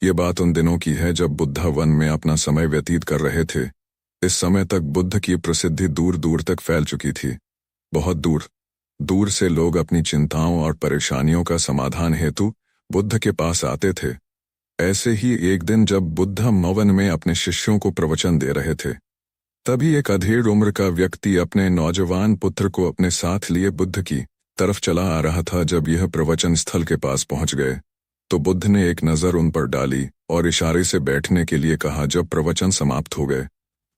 ये बात उन दिनों की है जब बुद्ध वन में अपना समय व्यतीत कर रहे थे। इस समय तक बुद्ध की प्रसिद्धि दूर दूर तक फैल चुकी थी। बहुत दूर दूर से लोग अपनी चिंताओं और परेशानियों का समाधान हेतु बुद्ध के पास आते थे। ऐसे ही एक दिन जब बुद्ध मवन में अपने शिष्यों को प्रवचन दे रहे थे, तभी एक अधेड़ उम्र का व्यक्ति अपने नौजवान पुत्र को अपने साथ लिए बुद्ध की तरफ चला आ रहा था। जब यह प्रवचन स्थल के पास पहुंच गए तो बुद्ध ने एक नज़र उन पर डाली और इशारे से बैठने के लिए कहा। जब प्रवचन समाप्त हो गए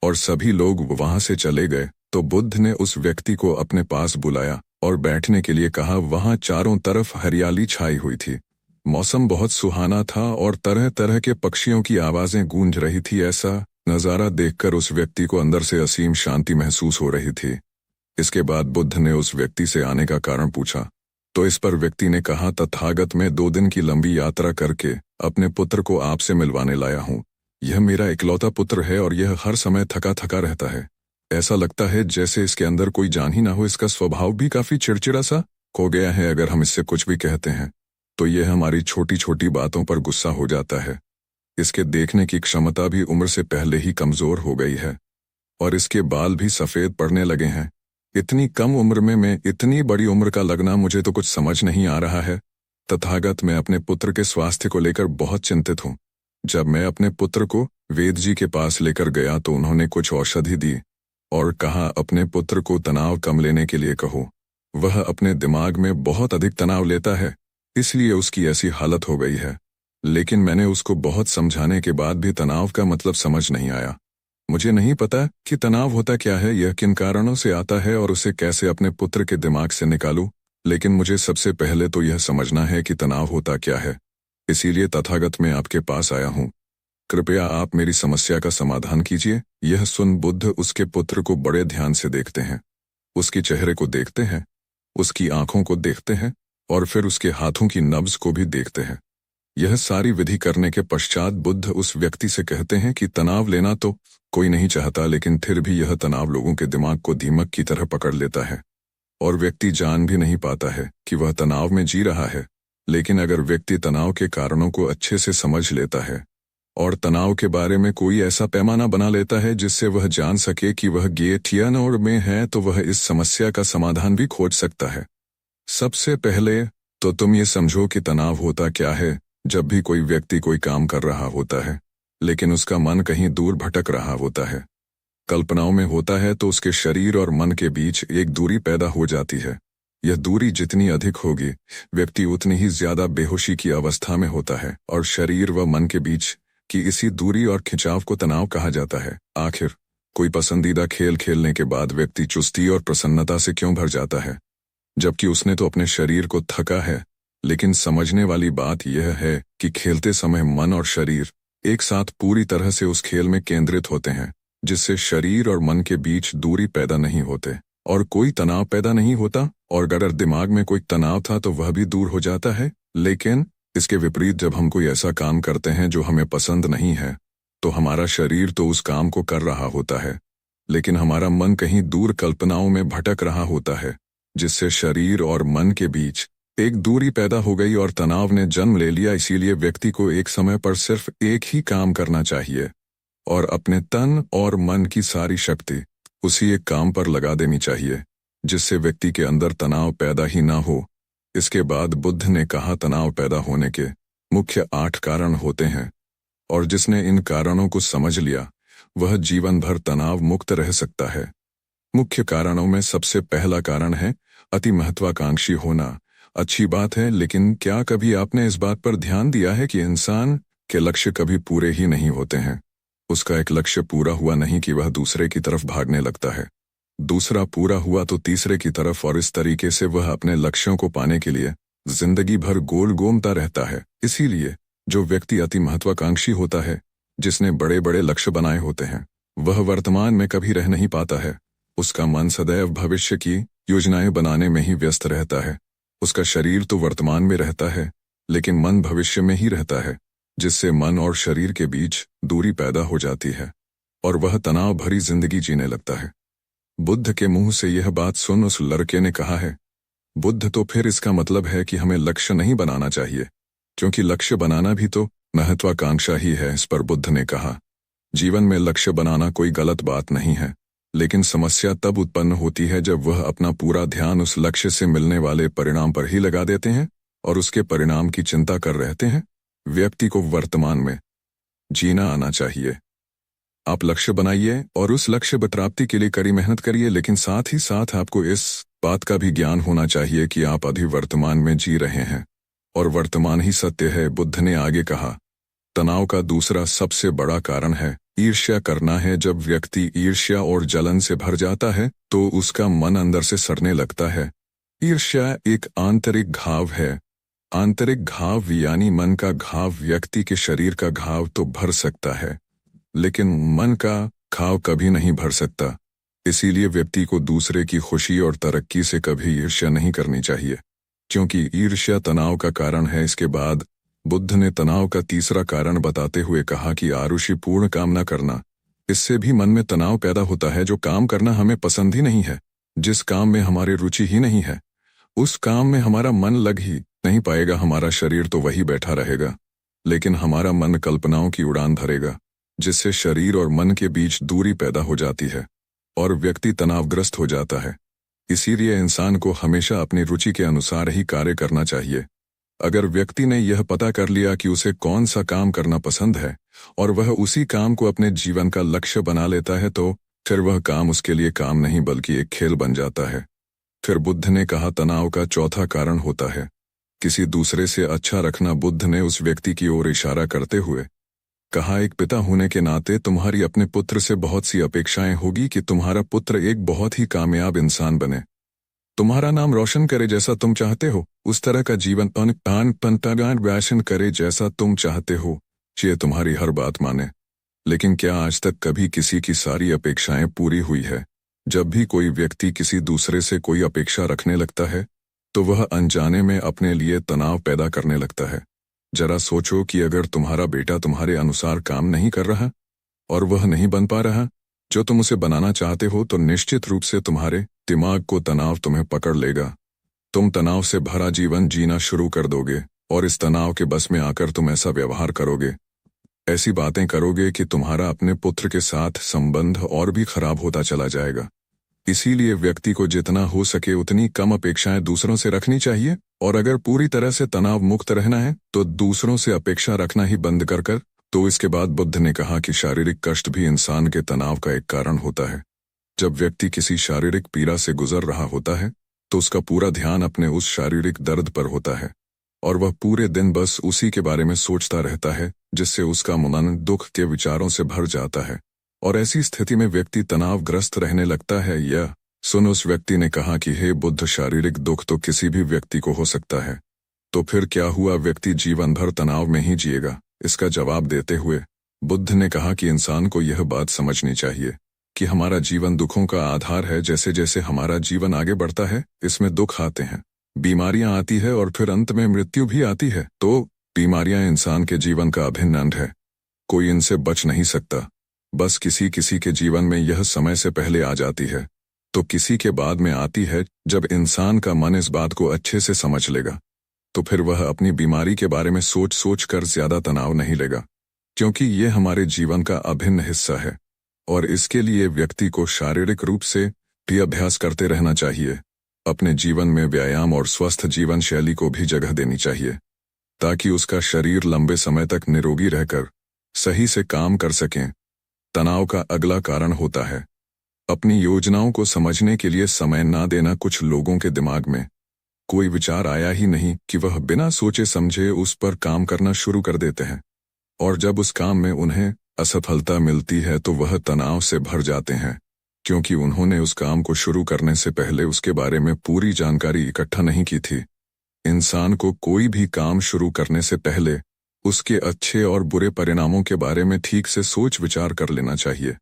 और सभी लोग वहां से चले गए तो बुद्ध ने उस व्यक्ति को अपने पास बुलाया और बैठने के लिए कहा। वहां चारों तरफ हरियाली छाई हुई थी, मौसम बहुत सुहाना था और तरह तरह के पक्षियों की आवाजें गूंज रही थी। ऐसा नज़ारा देखकर उस व्यक्ति को अंदर से असीम शांति महसूस हो रही थी। इसके बाद बुद्ध ने उस व्यक्ति से आने का कारण पूछा तो इस पर व्यक्ति ने कहा, तथागत मैं 2 दिन की लंबी यात्रा करके अपने पुत्र को आपसे मिलवाने लाया हूँ। यह मेरा इकलौता पुत्र है और यह हर समय थका थका रहता है। ऐसा लगता है जैसे इसके अंदर कोई जान ही ना हो। इसका स्वभाव भी काफी चिड़चिड़ा सा हो गया है। अगर हम इससे कुछ भी कहते हैं तो यह हमारी छोटी छोटी बातों पर गुस्सा हो जाता है। इसके देखने की क्षमता भी उम्र से पहले ही कमजोर हो गई है और इसके बाल भी सफेद पड़ने लगे हैं। इतनी कम उम्र में मैं इतनी बड़ी उम्र का लगना, मुझे तो कुछ समझ नहीं आ रहा है। तथागत मैं अपने पुत्र के स्वास्थ्य को लेकर बहुत चिंतित हूँ। जब मैं अपने पुत्र को वेद जी के पास लेकर गया तो उन्होंने कुछ औषधि दी और कहा अपने पुत्र को तनाव कम लेने के लिए कहो। वह अपने दिमाग में बहुत अधिक तनाव लेता है, इसलिए उसकी ऐसी हालत हो गई है। लेकिन मैंने उसको बहुत समझाने के बाद भी तनाव का मतलब समझ नहीं आया। मुझे नहीं पता कि तनाव होता क्या है, यह किन कारणों से आता है और उसे कैसे अपने पुत्र के दिमाग से निकालूं। लेकिन मुझे सबसे पहले तो यह समझना है कि तनाव होता क्या है। इसीलिए तथागत मैं आपके पास आया हूँ। कृपया आप मेरी समस्या का समाधान कीजिए। यह सुन बुद्ध उसके पुत्र को बड़े ध्यान से देखते हैं। उसके चेहरे को देखते हैं, उसकी आंखों को देखते हैं और फिर उसके हाथों की नब्ज को भी देखते हैं। यह सारी विधि करने के पश्चात बुद्ध उस व्यक्ति से कहते हैं कि तनाव लेना तो कोई नहीं चाहता, लेकिन फिर भी यह तनाव लोगों के दिमाग को दीमक की तरह पकड़ लेता है और व्यक्ति जान भी नहीं पाता है कि वह तनाव में जी रहा है। लेकिन अगर व्यक्ति तनाव के कारणों को अच्छे से समझ लेता है और तनाव के बारे में कोई ऐसा पैमाना बना लेता है जिससे वह जान सके कि वह गेटियानोर में है, तो वह इस समस्या का समाधान भी खोज सकता है। सबसे पहले तो तुम ये समझो कि तनाव होता क्या है। जब भी कोई व्यक्ति कोई काम कर रहा होता है लेकिन उसका मन कहीं दूर भटक रहा होता है, कल्पनाओं में होता है, तो उसके शरीर और मन के बीच एक दूरी पैदा हो जाती है। यह दूरी जितनी अधिक होगी, व्यक्ति उतनी ही ज्यादा बेहोशी की अवस्था में होता है और शरीर व मन के बीच की इसी दूरी और खिंचाव को तनाव कहा जाता है। आखिर कोई पसंदीदा खेल खेलने के बाद व्यक्ति चुस्ती और प्रसन्नता से क्यों भर जाता है, जबकि उसने तो अपने शरीर को थका है। लेकिन समझने वाली बात यह है कि खेलते समय मन और शरीर एक साथ पूरी तरह से उस खेल में केंद्रित होते हैं, जिससे शरीर और मन के बीच दूरी पैदा नहीं होते और कोई तनाव पैदा नहीं होता। और अगर दिमाग में कोई तनाव था तो वह भी दूर हो जाता है। लेकिन इसके विपरीत जब हम कोई ऐसा काम करते हैं जो हमें पसंद नहीं है, तो हमारा शरीर तो उस काम को कर रहा होता है, लेकिन हमारा मन कहीं दूर कल्पनाओं में भटक रहा होता है, जिससे शरीर और मन के बीच एक दूरी पैदा हो गई और तनाव ने जन्म ले लिया। इसीलिए व्यक्ति को एक समय पर सिर्फ एक ही काम करना चाहिए और अपने तन और मन की सारी शक्ति उसी एक काम पर लगा देनी चाहिए, जिससे व्यक्ति के अंदर तनाव पैदा ही ना हो। इसके बाद बुद्ध ने कहा तनाव पैदा होने के मुख्य 8 कारण होते हैं और जिसने इन कारणों को समझ लिया वह जीवन भर तनाव मुक्त रह सकता है। मुख्य कारणों में सबसे पहला कारण है अति महत्वाकांक्षी होना। अच्छी बात है, लेकिन क्या कभी आपने इस बात पर ध्यान दिया है कि इंसान के लक्ष्य कभी पूरे ही नहीं होते हैं। उसका एक लक्ष्य पूरा हुआ नहीं कि वह दूसरे की तरफ भागने लगता है, दूसरा पूरा हुआ तो तीसरे की तरफ, और इस तरीके से वह अपने लक्ष्यों को पाने के लिए जिंदगी भर गोल घूमता रहता है। इसीलिए जो व्यक्ति अति महत्वाकांक्षी होता है, जिसने बड़े बड़े लक्ष्य बनाए होते हैं, वह वर्तमान में कभी रह नहीं पाता है। उसका मन सदैव भविष्य की योजनाएं बनाने में ही व्यस्त रहता है। उसका शरीर तो वर्तमान में रहता है, लेकिन मन भविष्य में ही रहता है, जिससे मन और शरीर के बीच दूरी पैदा हो जाती है और वह तनाव भरी जिंदगी जीने लगता है। बुद्ध के मुंह से यह बात सुन उस लड़के ने कहा है, बुद्ध, तो फिर इसका मतलब है कि हमें लक्ष्य नहीं बनाना चाहिए, क्योंकि लक्ष्य बनाना भी तो महत्वाकांक्षा ही है, इस पर बुद्ध ने कहा। जीवन में लक्ष्य बनाना कोई गलत बात नहीं है, लेकिन समस्या तब उत्पन्न होती है जब वह अपना पूरा ध्यान उस लक्ष्य से मिलने वाले परिणाम पर ही लगा देते हैं और उसके परिणाम की चिंता कर रहते हैं। व्यक्ति को वर्तमान में जीना आना चाहिए। आप लक्ष्य बनाइए और उस लक्ष्य प्राप्ति के लिए कड़ी मेहनत करिए, लेकिन साथ ही साथ आपको इस बात का भी ज्ञान होना चाहिए कि आप अभी वर्तमान में जी रहे हैं और वर्तमान ही सत्य है। बुद्ध ने आगे कहा, तनाव का दूसरा सबसे बड़ा कारण है ईर्ष्या करना है। जब व्यक्ति ईर्ष्या और जलन से भर जाता है तो उसका मन अंदर से सड़ने लगता है। ईर्ष्या एक आंतरिक घाव है। आंतरिक घाव यानी मन का घाव। व्यक्ति के शरीर का घाव तो भर सकता है, लेकिन मन का घाव कभी नहीं भर सकता। इसीलिए व्यक्ति को दूसरे की खुशी और तरक्की से कभी ईर्ष्या नहीं करनी चाहिए, क्योंकि ईर्ष्या तनाव का कारण है। इसके बाद बुद्ध ने तनाव का तीसरा कारण बताते हुए कहा कि आरुषि पूर्ण कामना करना। इससे भी मन में तनाव पैदा होता है। जो काम करना हमें पसंद ही नहीं है, जिस काम में हमारी रुचि ही नहीं है, उस काम में हमारा मन लग ही नहीं पाएगा। हमारा शरीर तो वही बैठा रहेगा, लेकिन हमारा मन कल्पनाओं की उड़ान भरेगा, जिससे शरीर और मन के बीच दूरी पैदा हो जाती है और व्यक्ति तनावग्रस्त हो जाता है। इसीलिए इंसान को हमेशा अपनी रुचि के अनुसार ही कार्य करना चाहिए। अगर व्यक्ति ने यह पता कर लिया कि उसे कौन सा काम करना पसंद है और वह उसी काम को अपने जीवन का लक्ष्य बना लेता है, तो फिर वह काम उसके लिए काम नहीं बल्कि एक खेल बन जाता है। फिर बुद्ध ने कहा, तनाव का चौथा कारण होता है किसी दूसरे से अच्छा रखना। बुद्ध ने उस व्यक्ति की ओर इशारा करते हुए कहा, एक पिता होने के नाते तुम्हारी अपने पुत्र से बहुत सी अपेक्षाएं होगी कि तुम्हारा पुत्र एक बहुत ही कामयाब इंसान बने, तुम्हारा नाम रोशन करे जैसा तुम चाहते हो, उस तरह का जीवन वैशन करे जैसा तुम चाहते हो, ये तुम्हारी हर बात माने। लेकिन क्या आज तक कभी किसी की सारी अपेक्षाएं पूरी हुई है? जब भी कोई व्यक्ति किसी दूसरे से कोई अपेक्षा रखने लगता है तो वह अनजाने में अपने लिए तनाव पैदा करने लगता है। जरा सोचो कि अगर तुम्हारा बेटा तुम्हारे अनुसार काम नहीं कर रहा और वह नहीं बन पा रहा जो तुम उसे बनाना चाहते हो, तो निश्चित रूप से तुम्हारे दिमाग को तनाव तुम्हें पकड़ लेगा। तुम तनाव से भरा जीवन जीना शुरू कर दोगे और इस तनाव के बस में आकर तुम ऐसा व्यवहार करोगे, ऐसी बातें करोगे कि तुम्हारा अपने पुत्र के साथ संबंध और भी खराब होता चला जाएगा। इसीलिए व्यक्ति को जितना हो सके उतनी कम अपेक्षाएं दूसरों से रखनी चाहिए, और अगर पूरी तरह से तनाव मुक्त रहना है तो दूसरों से अपेक्षा रखना ही बंद कर। तो इसके बाद बुद्ध ने कहा कि शारीरिक कष्ट भी इंसान के तनाव का एक कारण होता है। जब व्यक्ति किसी शारीरिक पीड़ा से गुजर रहा होता है तो उसका पूरा ध्यान अपने उस शारीरिक दर्द पर होता है और वह पूरे दिन बस उसी के बारे में सोचता रहता है, जिससे उसका मन दुख के विचारों से भर जाता है और ऐसी स्थिति में व्यक्ति तनावग्रस्त रहने लगता है। यह सुन उस व्यक्ति ने कहा कि हे बुद्ध, शारीरिक दुख तो किसी भी व्यक्ति को हो सकता है, तो फिर क्या हुआ, व्यक्ति जीवन भर तनाव में ही जिएगा? इसका जवाब देते हुए बुद्ध ने कहा कि इंसान को यह बात समझनी चाहिए कि हमारा जीवन दुखों का आधार है। जैसे जैसे हमारा जीवन आगे बढ़ता है इसमें दुख आते हैं, बीमारियां आती है और फिर अंत में मृत्यु भी आती है। तो बीमारियां इंसान के जीवन का अभिन्न अंग है, कोई इनसे बच नहीं सकता। बस किसी किसी के जीवन में यह समय से पहले आ जाती है तो किसी के बाद में आती है। जब इंसान का मन इस बात को अच्छे से समझ लेगा तो फिर वह अपनी बीमारी के बारे में सोच सोच कर ज्यादा तनाव नहीं लेगा, क्योंकि ये हमारे जीवन का अभिन्न हिस्सा है और इसके लिए व्यक्ति को शारीरिक रूप से भी अभ्यास करते रहना चाहिए। अपने जीवन में व्यायाम और स्वस्थ जीवन शैली को भी जगह देनी चाहिए ताकि उसका शरीर लंबे समय तक निरोगी रहकर सही से काम कर सकें। तनाव का अगला कारण होता है अपनी योजनाओं को समझने के लिए समय ना देना। कुछ लोगों के दिमाग में कोई विचार आया ही नहीं कि वह बिना सोचे समझे उस पर काम करना शुरू कर देते हैं, और जब उस काम में उन्हें असफलता मिलती है तो वह तनाव से भर जाते हैं, क्योंकि उन्होंने उस काम को शुरू करने से पहले उसके बारे में पूरी जानकारी इकट्ठा नहीं की थी। इंसान को कोई भी काम शुरू करने से पहले उसके अच्छे और बुरे परिणामों के बारे में ठीक से सोच विचार कर लेना चाहिए।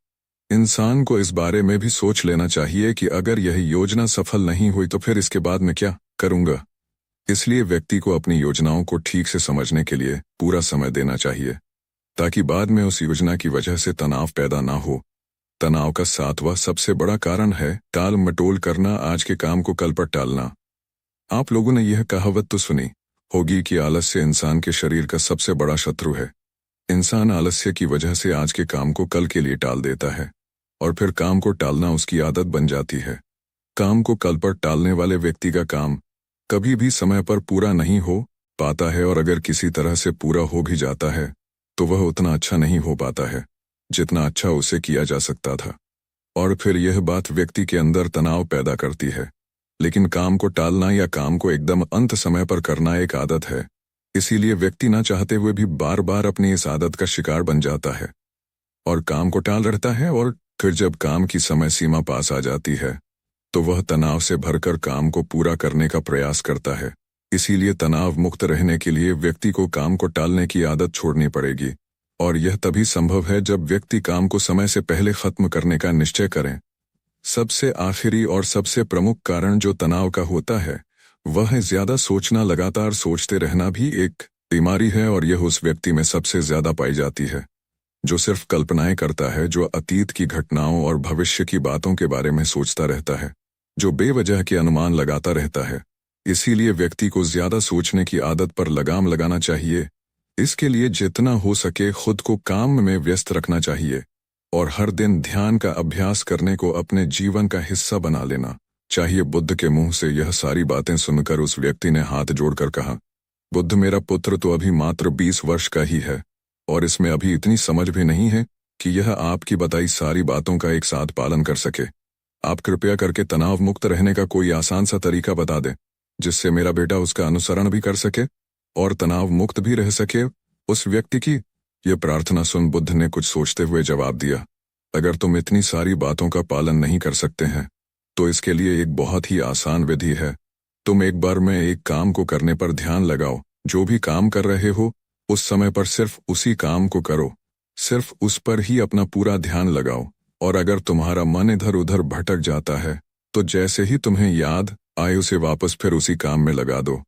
इंसान को इस बारे में भी सोच लेना चाहिए कि अगर यह योजना सफल नहीं हुई तो फिर इसके बाद मैं क्या करूंगा। इसलिए व्यक्ति को अपनी योजनाओं को ठीक से समझने के लिए पूरा समय देना चाहिए ताकि बाद में उस योजना की वजह से तनाव पैदा ना हो। तनाव का सातवां सबसे बड़ा कारण है टाल मटोल करना, आज के काम को कल पर टालना। आप लोगों ने यह कहावत तो सुनी होगी कि आलस्य इंसान के शरीर का सबसे बड़ा शत्रु है। इंसान आलस्य की वजह से आज के काम को कल के लिए टाल देता है और फिर काम को टालना उसकी आदत बन जाती है। काम को कल पर टालने वाले व्यक्ति का काम कभी भी समय पर पूरा नहीं हो पाता है, और अगर किसी तरह से पूरा हो भी जाता है तो वह उतना अच्छा नहीं हो पाता है जितना अच्छा उसे किया जा सकता था। और फिर यह बात व्यक्ति के अंदर तनाव पैदा करती है। लेकिन काम को टालना या काम को एकदम अंत समय पर करना एक आदत है, इसीलिए व्यक्ति ना चाहते हुए भी बार बार अपनी इस आदत का शिकार बन जाता है और काम को टाल रहता है। और फिर जब काम की समय सीमा पास आ जाती है तो वह तनाव से भरकर काम को पूरा करने का प्रयास करता है। इसीलिए तनाव मुक्त रहने के लिए व्यक्ति को काम को टालने की आदत छोड़नी पड़ेगी, और यह तभी संभव है जब व्यक्ति काम को समय से पहले खत्म करने का निश्चय करें। सबसे आखिरी और सबसे प्रमुख कारण जो तनाव का होता है वह है ज्यादा सोचना। लगातार सोचते रहना भी एक बीमारी है, और यह उस व्यक्ति में सबसे ज्यादा पाई जाती है जो सिर्फ कल्पनाएं करता है, जो अतीत की घटनाओं और भविष्य की बातों के बारे में सोचता रहता है, जो बेवजह के अनुमान लगाता रहता है। इसीलिए व्यक्ति को ज्यादा सोचने की आदत पर लगाम लगाना चाहिए। इसके लिए जितना हो सके खुद को काम में व्यस्त रखना चाहिए और हर दिन ध्यान का अभ्यास करने को अपने जीवन का हिस्सा बना लेना चाहिए। बुद्ध के मुंह से यह सारी बातें सुनकर उस व्यक्ति ने हाथ जोड़कर कहा, बुद्ध, मेरा पुत्र तो अभी मात्र 20 वर्ष का ही है और इसमें अभी इतनी समझ भी नहीं है कि यह आपकी बताई सारी बातों का एक साथ पालन कर सके। आप कृपया करके तनाव मुक्त रहने का कोई आसान सा तरीका बता दें जिससे मेरा बेटा उसका अनुसरण भी कर सके और तनाव मुक्त भी रह सके। उस व्यक्ति की यह प्रार्थना सुन बुद्ध ने कुछ सोचते हुए जवाब दिया, अगर तुम इतनी सारी बातों का पालन नहीं कर सकते हैं तो इसके लिए एक बहुत ही आसान विधि है। तुम एक बार में एक काम को करने पर ध्यान लगाओ। जो भी काम कर रहे हो उस समय पर सिर्फ उसी काम को करो, सिर्फ उस पर ही अपना पूरा ध्यान लगाओ। और अगर तुम्हारा मन इधर उधर भटक जाता है तो जैसे ही तुम्हें याद आए उसे वापस फिर उसी काम में लगा दो।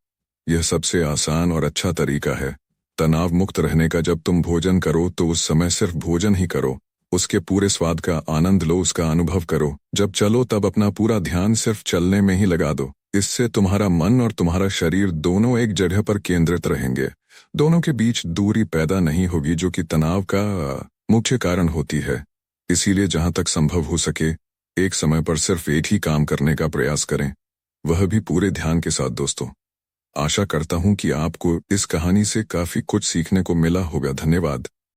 यह सबसे आसान और अच्छा तरीका है तनाव मुक्त रहने का। जब तुम भोजन करो तो उस समय सिर्फ भोजन ही करो, उसके पूरे स्वाद का आनंद लो, उसका अनुभव करो। जब चलो तब अपना पूरा ध्यान सिर्फ चलने में ही लगा दो। इससे तुम्हारा मन और तुम्हारा शरीर दोनों एक जगह पर केंद्रित रहेंगे, दोनों के बीच दूरी पैदा नहीं होगी जो कि तनाव का मुख्य कारण होती है। इसीलिए जहां तक संभव हो सके एक समय पर सिर्फ एक ही काम करने का प्रयास करें, वह भी पूरे ध्यान के साथ। दोस्तों, आशा करता हूं कि आपको इस कहानी से काफी कुछ सीखने को मिला होगा। धन्यवाद।